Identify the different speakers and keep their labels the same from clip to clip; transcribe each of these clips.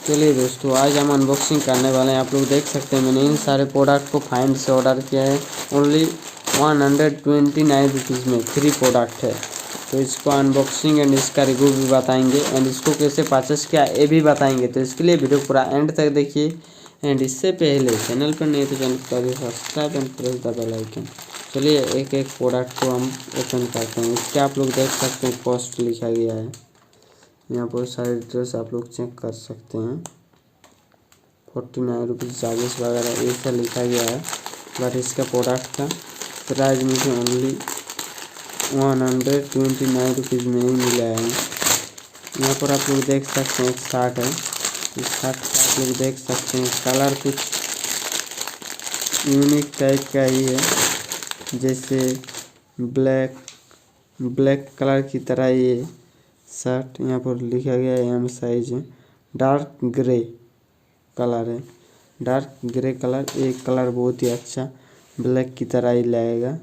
Speaker 1: चलिए दोस्तों, आज हम अनबॉक्सिंग करने वाले हैं। आप लोग देख सकते हैं मैंने इन सारे प्रोडक्ट को फाइंड से ऑर्डर किया है। ओनली 129 रुपीज़ में 3 प्रोडक्ट है। तो इसको अनबॉक्सिंग एंड इसका रिव्यू भी बताएंगे एंड इसको कैसे परचेस किया ये भी बताएंगे। तो इसके लिए वीडियो पूरा एंड तक देखिए। एंड इससे पहले चैनल पर नहीं तो चैनल को subscribe and press the bell icon. चलिए एक एक प्रोडक्ट को हम ओपन करते हैं। इसके आप लोग देख सकते हैं कॉस्ट लिखा गया है। यहाँ पर सारे डिटेल्स आप लोग चेक कर सकते हैं। 49 रुपीज़ चार्जेस वगैरह ये सब लिखा गया है। बट इसका प्रोडक्ट का प्राइस मुझे ओनली 129 रुपीज़ में ही मिला है। यहाँ पर आप लोग देख सकते हैं एक शर्ट है। इस शर्ट का आप लोग देख सकते हैं कलर कुछ यूनिक टाइप का ही है, जैसे ब्लैक कलर की तरह ये शर्ट। यहाँ पर लिखा गया है एम साइज है। डार्क ग्रे कलर है। डार्क ग्रे कलर, एक कलर बहुत ही अच्छा ब्लैक की तरह ही लगेगा।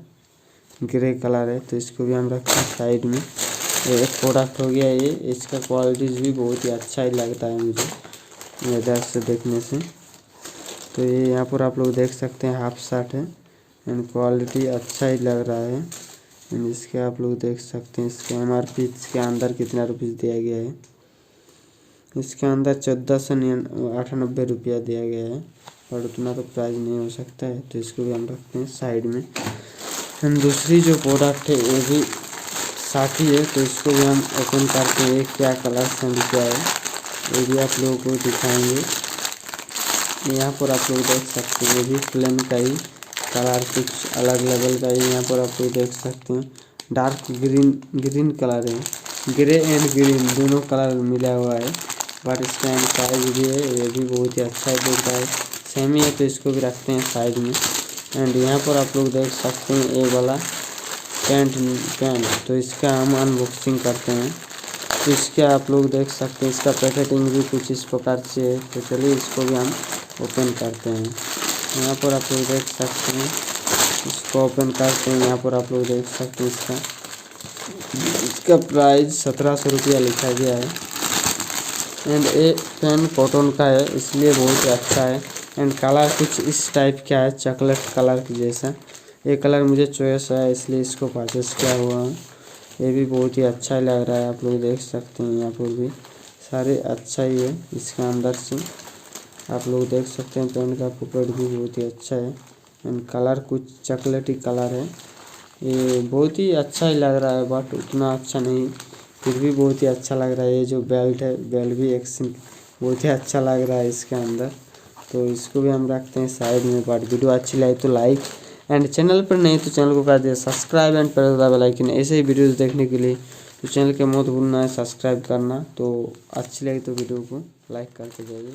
Speaker 1: ग्रे कलर है तो इसको भी हम रखते हैं साइड में। ये एक प्रोडक्ट हो गया ये। इसका क्वालिटीज़ भी बहुत ही अच्छा ही लगता है मुझे इधर से देखने से। तो ये यहाँ पर आप लोग देख सकते हैं हाफ शर्ट है एंड क्वालिटी अच्छा ही लग रहा है। एंड इसके आप लोग देख सकते हैं इसके MRP इसके अंदर कितना रुपीज़ दिया गया है। इसके अंदर 1498 रुपया दिया गया है, और उतना तो प्राइस नहीं हो सकता है। तो इसको भी हम रखते हैं साइड में। एंड दूसरी जो प्रोडक्ट है ये भी साथी है, तो इसको भी हम ओपन करते हैं। क्या कलर से क्या है ये भी आप लोगों को दिखाएंगे। यहाँ पर आप लोग देख सकते हैं ये भी प्लेन का ही कलर, कुछ अलग लेवल का ही। यहाँ पर आप लोग देख सकते हैं डार्क ग्रीन कलर है। ग्रे एंड ग्रीन दोनों कलर मिला हुआ है। बट इसका साइज भी है, ये भी बहुत ही अच्छा दिख रहा है। सेम ही है तो इसको भी रखते हैं साइड में। एंड यहाँ पर आप लोग देख सकते हैं ये वाला पैंट, तो इसका हम अनबॉक्सिंग करते हैं। तो इसका आप लोग देख सकते हैं इसका पैकेटिंग भी कुछ इस प्रकार से है। तो चलिए इसको भी हम ओपन करते हैं। यहाँ पर आप लोग देख सकते हैं इसको ओपन करते हैं। यहाँ पर आप लोग देख सकते हैं इसका प्राइस 1700 रुपया लिखा गया है। एंड ये पेन कॉटन का है इसलिए बहुत ही अच्छा है। एंड कलर कुछ इस टाइप का है, चॉकलेट कलर की जैसा। ये कलर मुझे चॉइस है इसलिए इसको परचेस किया हुआ है। ये भी बहुत ही अच्छा लग रहा है, आप लोग देख सकते हैं। यहाँ पर भी सारे अच्छा ही है। इसके अंदर से आप लोग देख सकते हैं पेन का पॉकेट भी बहुत ही अच्छा है। एंड कलर कुछ चॉकलेटी कलर है। ये बहुत ही अच्छा ही लग रहा है, बट उतना अच्छा नहीं, फिर भी बहुत ही अच्छा लग रहा है। ये जो बेल्ट है, बेल्ट भी एक बहुत ही अच्छा लग रहा है इसके अंदर। तो इसको भी हम रखते हैं साइड में। बट वीडियो अच्छी लगी तो लाइक एंड चैनल पर नहीं तो चैनल को कर दिया subscribe and press the bell icon. ऐसे ही वीडियोस देखने के लिए तो चैनल के मत भूलना है सब्सक्राइब करना। तो अच्छी लगी तो वीडियो को लाइक करके जाइए।